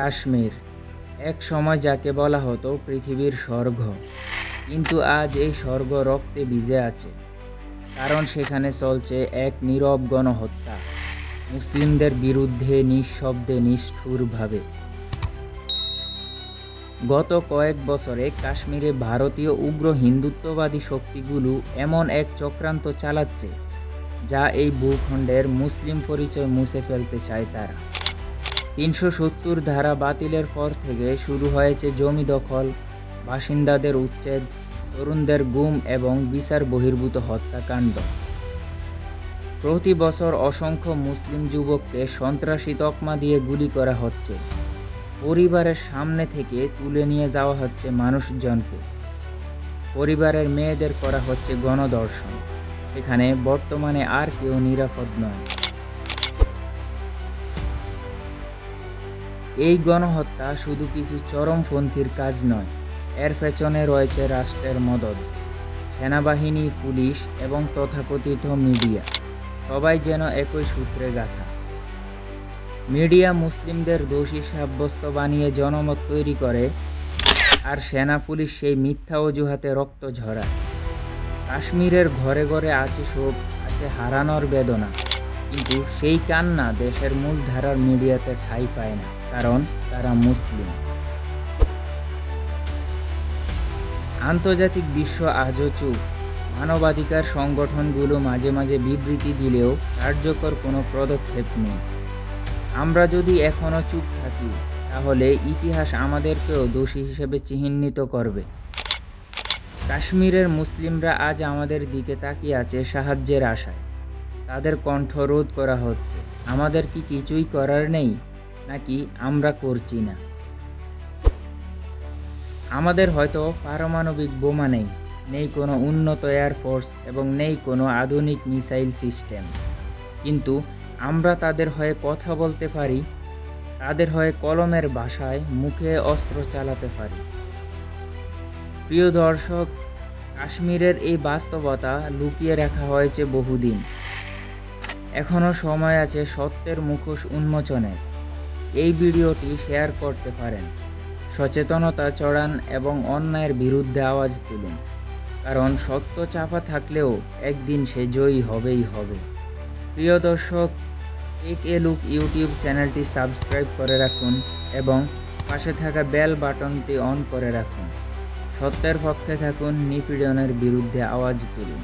কাশ্মীর এক সময় যাকে বলা হতো পৃথিবীর স্বর্গ, কিন্তু আজ এই স্বর্গ রক্তে ভিজে আছে। কারণ সেখানে চলছে এক নীরব গণহত্যা, মুসলিমদের বিরুদ্ধে নিঃশব্দে নিষ্ঠুরভাবে। গত কয়েক বছরে কাশ্মীরে ভারতীয় উগ্র হিন্দুত্ববাদী শক্তিগুলো এমন এক চক্রান্ত চালাচ্ছে যা এই ভূখণ্ডের মুসলিম পরিচয় মুছে ফেলতে চায় তারা। ৩৭০ ধারা বাতিলের পর থেকে শুরু হয়েছে জমি দখল, বাসিন্দাদের উচ্ছেদ, তরুণদের গুম এবং বিচার বহির্ভূত হত্যাকাণ্ড। প্রতি বছর অসংখ্য মুসলিম যুবককে সন্ত্রাসী তকমা দিয়ে গুলি করা হচ্ছে। পরিবারের সামনে থেকে তুলে নিয়ে যাওয়া হচ্ছে মানুষজনকে। পরিবারের মেয়েদের করা হচ্ছে গণধর্ষণ। এখানে বর্তমানে আর কেউ নিরাপদ নয়। এই গণহত্যা শুধু কিছু চরমপন্থীর কাজ নয়, এর পেছনে রয়েছে রাষ্ট্রের মদদ। সেনাবাহিনী, পুলিশ এবং তথাকথিত মিডিয়া সবাই যেন একই সূত্রে গাঁথা। মিডিয়া মুসলিমদের দোষী সাব্যস্ত বানিয়ে জনমত তৈরি করে, আর সেনা পুলিশ সেই মিথ্যা অজুহাতে রক্ত ঝরায়। কাশ্মীরের ঘরে ঘরে আছে শোক, আছে হারানোর বেদনা, কিন্তু সেই কান্না দেশের মূলধারার মিডিয়াতে ঠাঁই পায় না, কারণ তারা মুসলিম। আন্তর্জাতিক বিশ্ব আজও চুপ। মানবাধিকার সংগঠনগুলো মাঝে মাঝে বিবৃতি দিলেও কার্যকর কোনো পদক্ষেপ নেই। আমরা যদি এখনও চুপ থাকি, তাহলে ইতিহাস আমাদেরকেও দোষী হিসেবে চিহ্নিত করবে। কাশ্মীরের মুসলিমরা আজ আমাদের দিকে তাকিয়ে আছে সাহায্যের আশায়। তাদের কণ্ঠ রোধ করা হচ্ছে। আমাদের কি কিছুই করার নেই, নাকি আমরা করছি না? আমাদের হয়তো পারমাণবিক বোমা নেই, নেই কোনো উন্নত এয়ারফোর্স এবং নেই কোনো আধুনিক মিসাইল সিস্টেম, কিন্তু আমরা তাদের হয়ে কথা বলতে পারি, তাদের হয়ে কলমের ভাষায় মুখে অস্ত্র চালাতে পারি। প্রিয় দর্শক, কাশ্মীরের এই বাস্তবতা লুকিয়ে রাখা হয়েছে বহুদিন। এখনও সময় আছে সত্যের মুখোশ উন্মোচনের। এই ভিডিওটি শেয়ার করতে পারেন, সচেতনতা ছড়ান এবং অন্যায়ের বিরুদ্ধে আওয়াজ তুলুন, কারণ সত্য চাপা থাকলেও একদিন সে জয়ী হবেই হবে। প্রিয় দর্শক, টেক এ লুক ইউটিউব চ্যানেলটি সাবস্ক্রাইব করে রাখুন এবং পাশে থাকা বেল বাটনটি অন করে রাখুন। সত্যের পক্ষে থাকুন, নিপীড়নের বিরুদ্ধে আওয়াজ তুলুন।